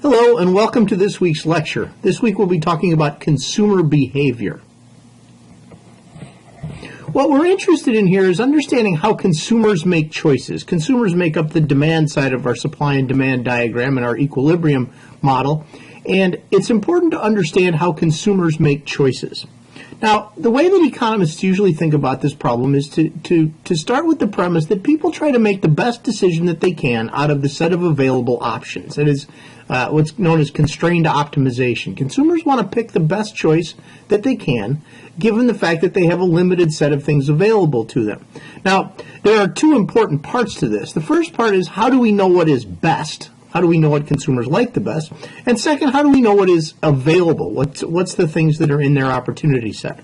Hello and welcome to this week's lecture. This week we'll be talking about consumer behavior. What we're interested in here is understanding how consumers make choices. Consumers make up the demand side of our supply and demand diagram in our equilibrium model, and it's important to understand how consumers make choices. Now, the way that economists usually think about this problem is to start with the premise that people try to make the best decision that they can out of the set of available options. That is what's known as constrained optimization. Consumers want to pick the best choice that they can, given the fact that they have a limited set of things available to them. Now, there are two important parts to this. The first part is, how do we know what is best? How do we know what consumers like the best? And second, how do we know what is available? What's the things that are in their opportunity set?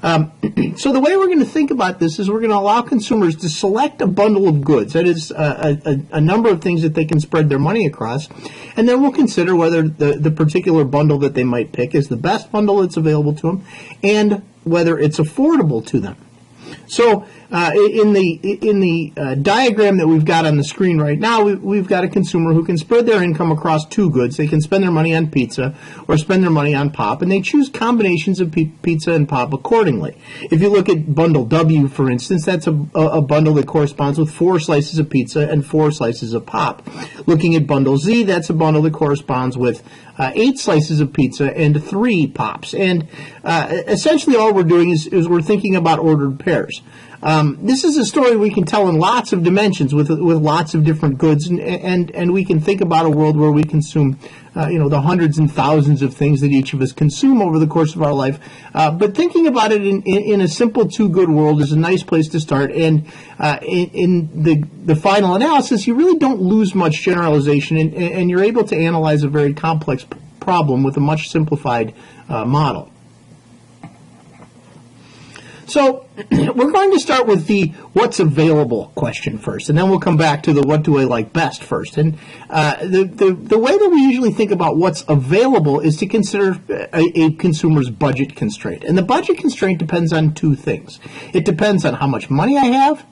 So the way we're going to think about this is we're going to allow consumers to select a bundle of goods. That is a number of things that they can spread their money across. And then we'll consider whether the particular bundle that they might pick is the best bundle that's available to them and whether it's affordable to them. So in the diagram that we've got on the screen right now, we've got a consumer who can spread their income across two goods. They can spend their money on pizza or spend their money on pop, and they choose combinations of pizza and pop accordingly. If you look at bundle W, for instance, that's a bundle that corresponds with 4 slices of pizza and 4 slices of pop. Looking at bundle Z, that's a bundle that corresponds with 8 slices of pizza and 3 pops. And essentially all we're doing is we're thinking about ordered pairs. This is a story we can tell in lots of dimensions with lots of different goods, and we can think about a world where we consume the hundreds and thousands of things that each of us consume over the course of our life. But thinking about it in a simple two-good world is a nice place to start, and in the final analysis, you really don't lose much generalization, and you're able to analyze a very complex problem with a much simplified model. So we're going to start with the what's available question first, and then we'll come back to the what do I like best first. And the way that we usually think about what's available is to consider a consumer's budget constraint. And the budget constraint depends on two things. It depends on how much money I have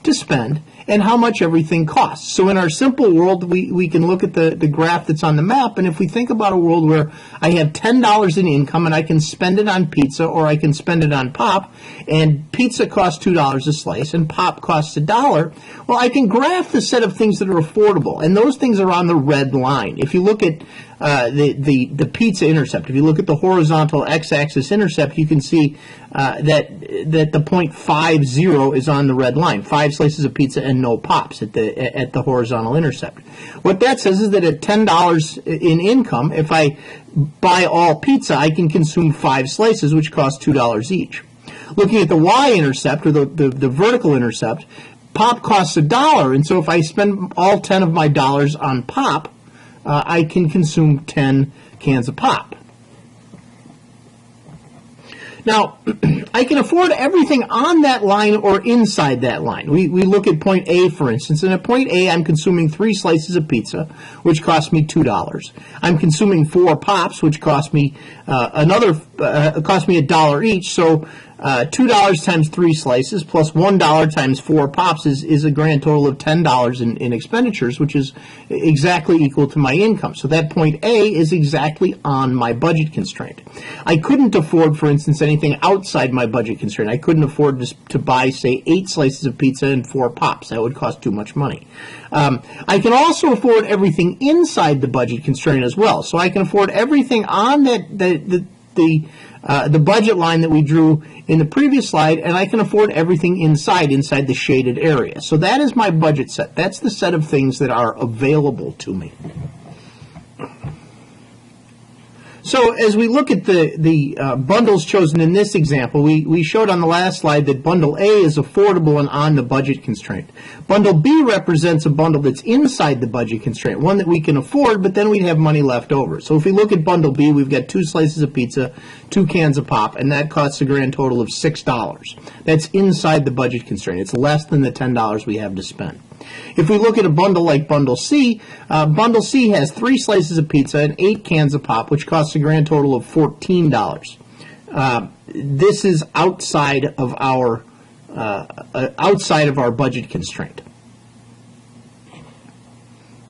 to spend and how much everything costs. So in our simple world, we can look at the graph that's on the map, and if we think about a world where I have $10 in income and I can spend it on pizza or I can spend it on pop, and pizza costs $2 a slice and pop costs $1, well, I can graph the set of things that are affordable, and those things are on the red line. If you look at the pizza intercept, if you look at the horizontal x-axis intercept, you can see that the point 50 is on the red line, 5 slices of pizza and no pops at the horizontal intercept. What that says is that at $10 in income, if I buy all pizza, I can consume 5 slices, which cost $2 each. Looking at the y-intercept, or the vertical intercept, pop costs $1, and so if I spend all 10 of my dollars on pop, I can consume 10 cans of pop. Now, I can afford everything on that line or inside that line. We look at point A, for instance, and at point A, I'm consuming 3 slices of pizza, which cost me $2. I'm consuming 4 pops, which cost me $1 each. So $2 times 3 slices plus $1 times 4 pops is a grand total of $10 in expenditures, which is exactly equal to my income. So that point A is exactly on my budget constraint. I couldn't afford, for instance, anything outside my budget constraint. I couldn't afford to buy, say, 8 slices of pizza and 4 pops. That would cost too much money. I can also afford everything inside the budget constraint as well. So I can afford everything on the budget line that we drew in the previous slide, and I can afford everything inside the shaded area. So that is my budget set. That's the set of things that are available to me. So as we look at the bundles chosen in this example, we showed on the last slide that bundle A is affordable and on the budget constraint. Bundle B represents a bundle that's inside the budget constraint, one that we can afford, but then we'd have money left over. So if we look at bundle B, we've got 2 slices of pizza, 2 cans of pop, and that costs a grand total of $6. That's inside the budget constraint. It's less than the $10 we have to spend. If we look at a bundle like bundle C has 3 slices of pizza and 8 cans of pop, which costs a grand total of $14. This is outside of our budget constraint.